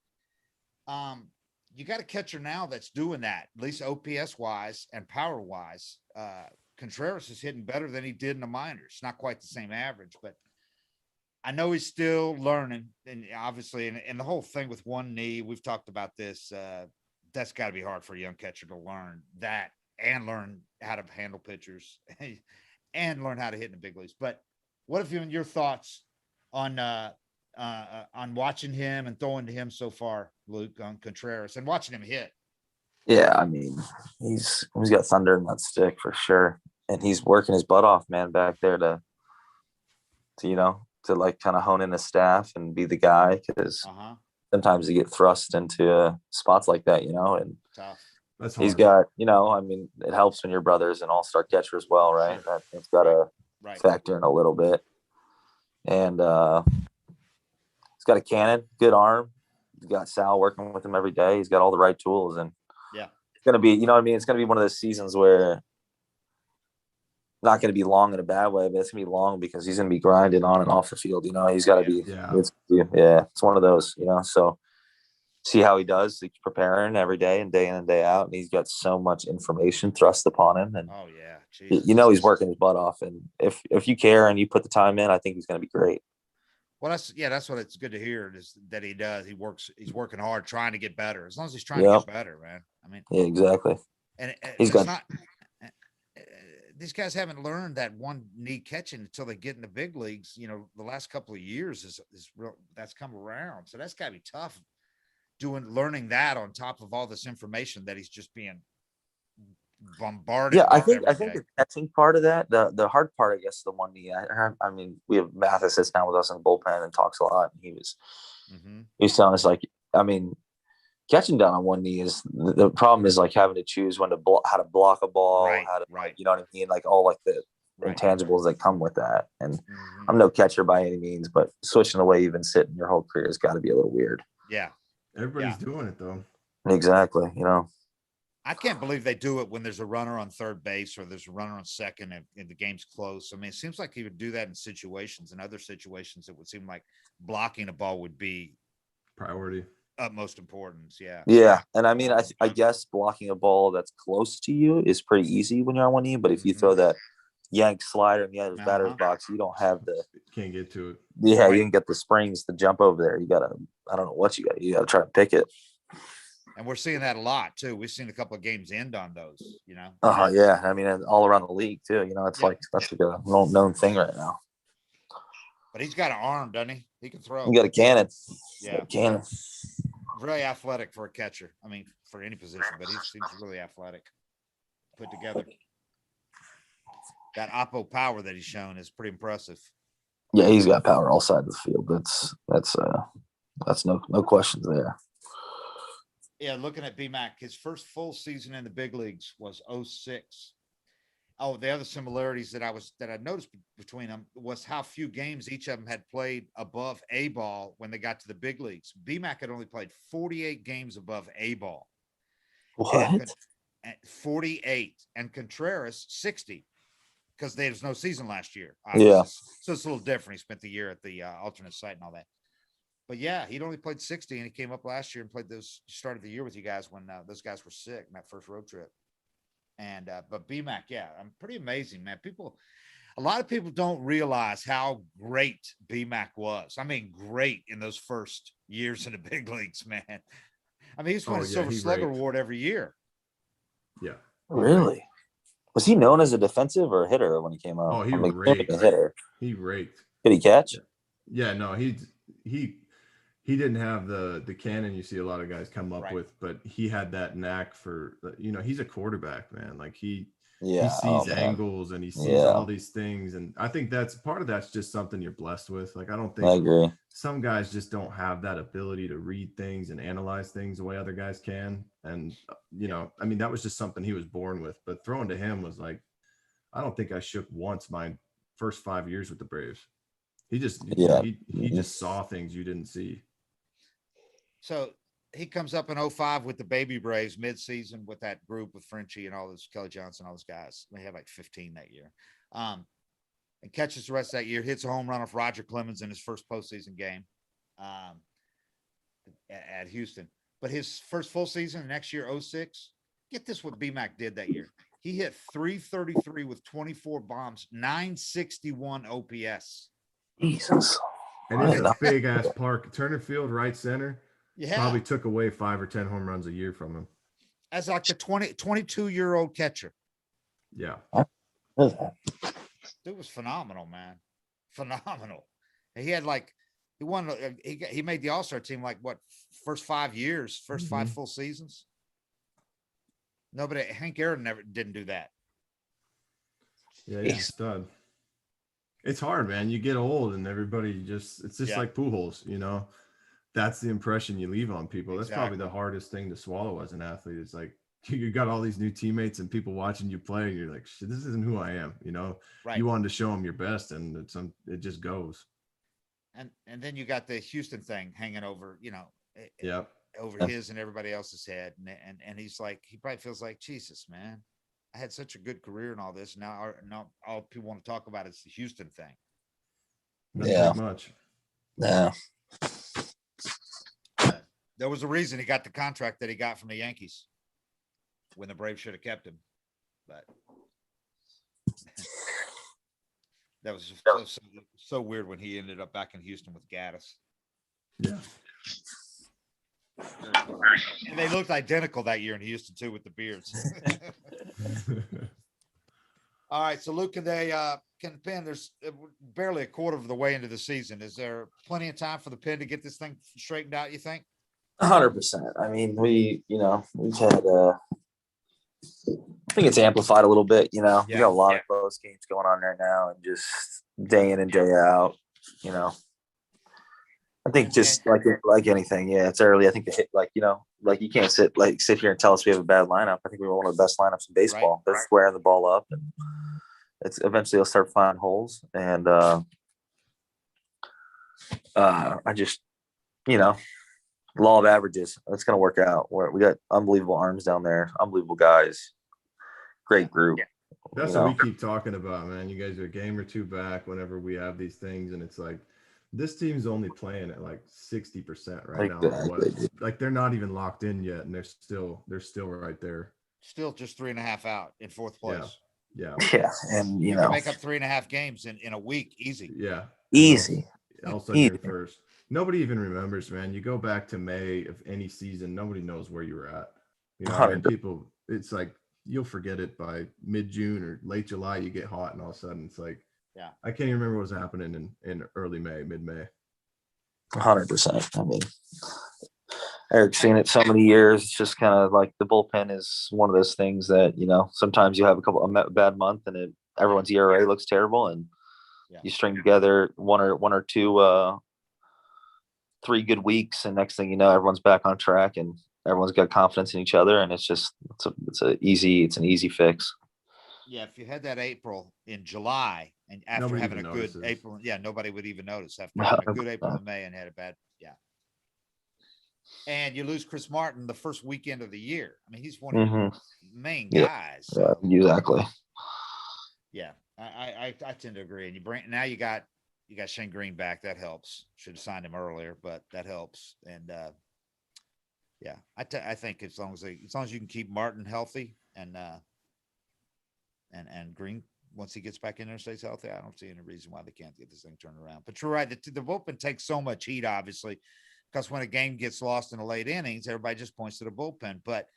You got a catcher now that's doing that, at least OPS wise and power wise. Contreras is hitting better than he did in the minors. Not quite the same average, but I know he's still learning. And obviously, and the whole thing with one knee, we've talked about this. That's got to be hard for a young catcher to learn that and learn how to handle pitchers and learn how to hit in the big leagues. But what have your thoughts on watching him and throwing to him so far, Luke, on Contreras and watching him hit? Yeah, I mean, he's got thunder in that stick for sure, and he's working his butt off, man, back there to like kind of hone in his staff and be the guy because sometimes you get thrust into spots like that, and tough. That's hard. He's got, I mean, it helps when your brother's an all-star catcher as well, right? It's got to factor in a little bit, and he's got a cannon, good arm. He's got Sal working with him every day. He's got all the right tools, and it's going to be, it's going to be one of those seasons where not going to be long in a bad way, but it's going to be long because he's going to be grinding on and off the field. He's got to be. Yeah. It's one of those. So see how he does. He's preparing every day and day in and day out, and he's got so much information thrust upon him. And Oh yeah, Jesus. he's working his butt off. And if you care and you put the time in, I think he's going to be great. Well, that's what it's good to hear is that he does. He's working hard, trying to get better. As long as he's trying to get better, man. I mean, yeah, exactly. And He's it's got not. These guys haven't learned that one knee catching until they get in the big leagues. The last couple of years is real. That's come around, so that's got to be tough. Learning that on top of all this information that he's just being bombarded. Yeah, I think the catching part of that, the hard part, I guess, the one knee. I mean, we have Mathis sits down with us in the bullpen and talks a lot. And he was telling us, like, I mean, catching down on one knee is the problem is like having to choose when to how to block a ball, how to, you know what I mean, like all like the intangibles that come with that. And I'm no catcher by any means, but switching the way you've been sitting your whole career has got to be a little weird. Yeah, everybody's doing it though. Exactly. I can't believe they do it when there's a runner on third base or there's a runner on second and the game's close. I mean, it seems like he would do that in other situations. It would seem like blocking a ball would be priority, utmost importance. Yeah. Yeah. And I mean, I guess blocking a ball that's close to you is pretty easy when you're on one knee, but if you throw that yank slider in the other batter's box, you don't have can't get to it. Yeah, you can get the springs to jump over there. You gotta, I don't know what you gotta try to pick it. And we're seeing that a lot too. We've seen a couple of games end on those, Yeah. I mean, all around the league too. It's like that's like a known thing right now. But he's got an arm, doesn't he? He can throw. He got a cannon. Yeah, cannon. Very athletic for a catcher. I mean, for any position, but he seems really athletic, put together. That oppo power that he's shown is pretty impressive. Yeah, he's got power all sides of the field. That's no questions there. Yeah, looking at BMAC, his first full season in the big leagues was 06. Oh, the other similarities that I noticed between them was how few games each of them had played above A ball when they got to the big leagues. BMAC had only played 48 games above A ball. What? 48 and Contreras 60 because there was no season last year. Yeah. So it's a little different. He spent the year at the alternate site and all that. But yeah, he'd only played 60 and he came up last year and played started the year with you guys when those guys were sick in that first road trip. And but BMAC, yeah, I'm pretty amazing, man. A lot of people don't realize how great BMAC was. I mean, great in those first years in the big leagues, man. I mean, he's winning a Silver Slugger Award every year. Yeah. Really? Was he known as a defensive or a hitter when he came out? Oh, he raked. A hitter. He raked. Did he catch? Yeah, no, he didn't have the cannon you see a lot of guys come up with, but he had that knack for, he's a quarterback, man. Like he sees angles and he sees all these things. And I think that's just something you're blessed with. Like, I don't think I agree. Some guys just don't have that ability to read things and analyze things the way other guys can. And, I mean, that was just something he was born with, but throwing to him was like, I don't think I shook once my first 5 years with the Braves. He just, he just saw things you didn't see. So he comes up in 05 with the Baby Braves midseason with that group with Frenchie and all those Kelly Johnson, all those guys. They had like 15 that year. And catches the rest of that year, hits a home run off Roger Clemens in his first postseason game at Houston. But his first full season next year, 06, get this what BMAC did that year. He hit 333 with 24 bombs, 961 OPS. Jesus. And it's a big ass park. Turner Field, right center. Yeah. Probably took away 5 or 10 home runs a year from him. As like the 22-year-old catcher. Yeah. Dude was phenomenal, man. Phenomenal. He won. He made the All-Star team like what, first 5 years, first 5 full seasons. Nobody, Hank Aaron didn't do that. Yeah, he's a stud. It's hard, man. You get old and everybody it's just like Pujols, That's the impression you leave on people. That's probably the hardest thing to swallow as an athlete. It's like you got all these new teammates and people watching you play, and you're like, shit, this isn't who I am. Right. You wanted to show them your best, and it just goes. And then you got the Houston thing hanging over, over his and everybody else's head, and he's like, he probably feels like, Jesus, man, I had such a good career and all this. Now all people want to talk about is the Houston thing. Doesn't Yeah. take much. Yeah. There was a reason he got the contract that he got from the Yankees when the Braves should have kept him. But that was so weird when he ended up back in Houston with Gaddis. Yeah. And they looked identical that year in Houston too with the beards. All right, so Luke, can Penn? There's barely a quarter of the way into the season. Is there plenty of time for the Penn to get this thing straightened out? You think? 100%. I mean, we've had, I think it's amplified a little bit, we got a lot of close games going on right now and just day in and day out, I think just like anything. Yeah. It's early. I think the hit, you can't sit here and tell us we have a bad lineup. I think we were one of the best lineups in baseball. They're squaring the ball up and it's eventually they'll start finding holes. And, I just, law of averages. It's going to work out. We got unbelievable arms down there, unbelievable guys, great group. That's what we keep talking about, man. You guys are a game or two back whenever we have these things, and it's like this team's only playing at like 60% right now. Like they're not even locked in yet, and they're still right there. Still just 3.5 out in fourth place. Yeah. And you can make up 3.5 games in a week, easy. Yeah, easy. All of a sudden you're first. Nobody even remembers, man. You go back to May of any season, nobody knows where you were at. I mean, people, it's like you'll forget it by mid-June or late July. You get hot, and all of a sudden it's like, I can't even remember what was happening in early May, mid-May. 100%. I mean, Eric's seen it so many years. It's just kind of like the bullpen is one of those things that sometimes you have a bad month and everyone's ERA looks terrible, and you string together one or two. 3 good weeks, and next thing you know, everyone's back on track and everyone's got confidence in each other, and it's an easy fix. Yeah, if you had that April in July and after nobody having a good notices. April, nobody would even notice after having a good April and May and had a bad, and you lose Chris Morton the first weekend of the year. I mean, he's one of the main guys. So. Yeah, exactly. Yeah, I tend to agree. And you got Shane Green back. That helps. Should have signed him earlier, but that helps. And I think as long as you can keep Martin healthy and Green, once he gets back in there and stays healthy, I don't see any reason why they can't get this thing turned around. But you're right. The bullpen takes so much heat, obviously, because when a game gets lost in the late innings, everybody just points to the bullpen. But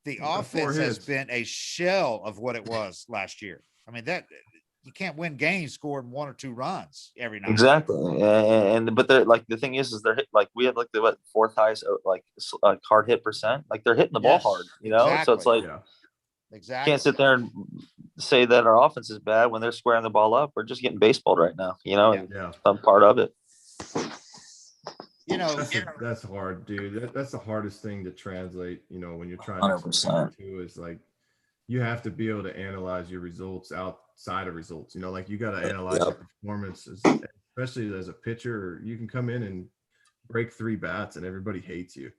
the offense has been a shell of what it was last year. I mean, that you can't win games scoring 1 or 2 runs every night. Exactly. But they're the thing is they're hit, we have the fourth highest hard hit percent. Like they're hitting the ball hard, exactly. So it's like exactly. Can't sit there and say that our offense is bad when they're squaring the ball up. We're just getting baseballed right now, some part of it. That's hard, dude. That's the hardest thing to translate, when you're trying 100%. to is like you have to be able to analyze your results outside of results. Like you got to analyze your performance, especially as a pitcher. You can come in and break 3 bats and everybody hates you.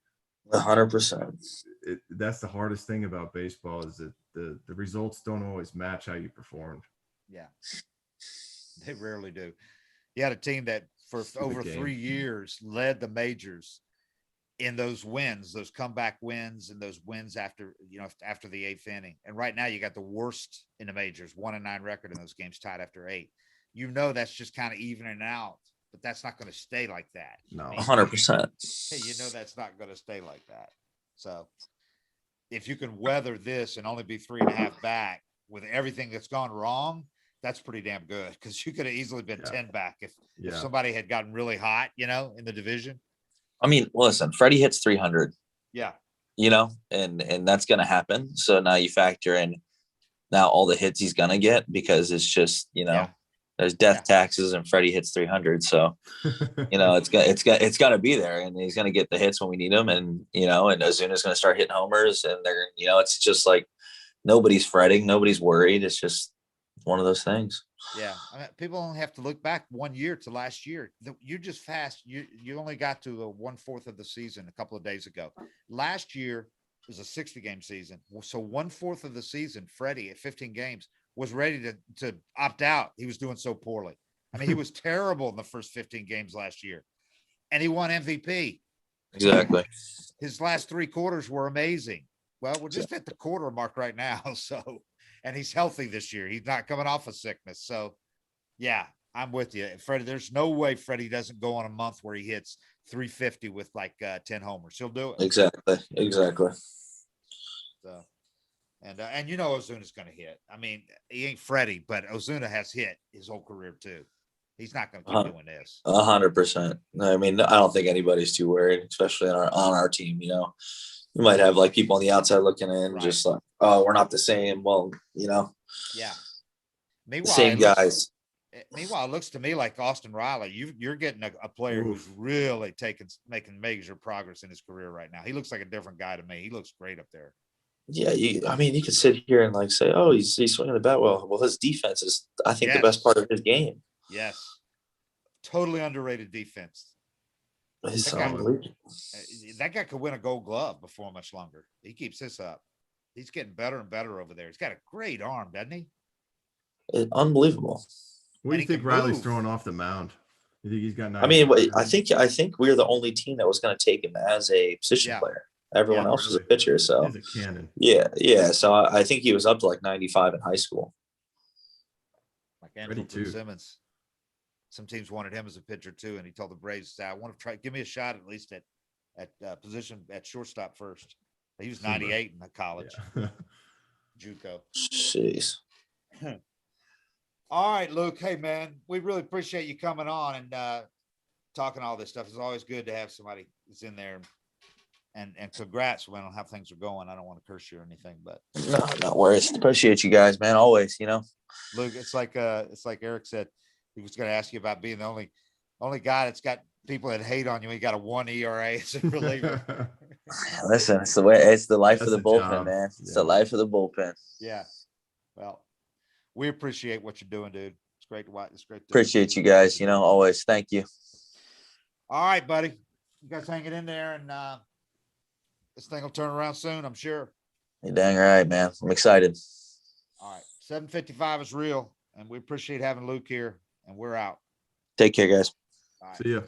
100%. That's the hardest thing about baseball is that the results don't always match how you performed. Yeah, they rarely do. You had a team that for over 3 years led the majors in those wins, those comeback wins, and those wins after the 8th inning. And right now you got the worst in the majors, 1-9 record in those games, tied after 8. That's just kind of evening out, but that's not going to stay like that. No, 100%. Hey, that's not going to stay like that. So if you can weather this and only be 3.5 back with everything that's gone wrong, that's pretty damn good, because you could have easily been 10 back if somebody had gotten really hot, in the division. I mean, listen, Freddie hits 300. Yeah. And that's going to happen. So now you factor in now all the hits he's going to get, because it's just, there's death taxes and Freddie hits 300. So, it's going to be there, and he's going to get the hits when we need him. And, and Ozuna's going to start hitting homers, and they're, it's just like nobody's fretting. Nobody's worried. It's just one of those things. Yeah. I mean, people only have to look back 1 year to last year. You just fast. You only got to 1/4 of the season a couple of days ago. Last year, It was a 60-game season. So 1/4 of the season, Freddie at 15 games was ready to opt out. He was doing so poorly. I mean, he was terrible in the first 15 games last year, and he won MVP. Exactly. His last 3 quarters were amazing. Well, we're just at the quarter mark right now. So, and he's healthy this year. He's not coming off of sickness. So, yeah, I'm with you, Freddie. There's no way Freddie doesn't go on a month where he hits 350 with like 10 homers. He'll do it. Exactly. So, and you know Ozuna's going to hit. I mean, he ain't Freddie, but Ozuna has hit his whole career too. He's not going to keep doing this. 100%. I mean, I don't think anybody's too worried, especially on our team. You know, you might have like people on the outside looking in, just like, oh, we're not the same. Well, you know, yeah. Meanwhile, same guys. Meanwhile, it looks to me like Austin Riley. You're getting a player who's really making major progress in his career right now. He looks like a different guy to me. He looks great up there. Yeah, I mean, you could sit here and like say, oh, he's swinging the bat well. Well, his defense is, I think, the best part of his game. Yes, totally underrated defense. That guy could win a Gold Glove before much longer. He keeps this up. He's getting better and better over there. He's got a great arm, doesn't he? Unbelievable. What do you think Riley's throwing off the mound? You think he's got? I mean, I think we're the only team that was going to take him as a position player. Everyone else was a pitcher. So he's a cannon. Yeah. So I think he was up to like 95 in high school. Like Andrew Simmons. Some teams wanted him as a pitcher too, and he told the Braves, "I want to try. Give me a shot at least at position at shortstop first." He was 98 in college. Yeah. JUCO. Jeez. All right, Luke. Hey, man, we really appreciate you coming on and talking all this stuff. It's always good to have somebody that's in there. And congrats, man, on how things are going. I don't want to curse you or anything, but no worries. Appreciate you guys, man. Always, you know. Luke, it's like Eric said. He was going to ask you about being the only guy that's got people that hate on you. He got a 1 ERA as a reliever. Listen, it's the way. It's the life of the bullpen, job. Man. It's the life of the bullpen. Yeah. Well, we appreciate what you're doing, dude. It's great to watch. It's great. Appreciate you guys. You know, always. Thank you. All right, buddy. You guys hang it in there, and this thing will turn around soon, I'm sure. You're dang right, man. I'm excited. All right. 755 is real, and we appreciate having Luke here, and we're out. Take care, guys. Right. See ya.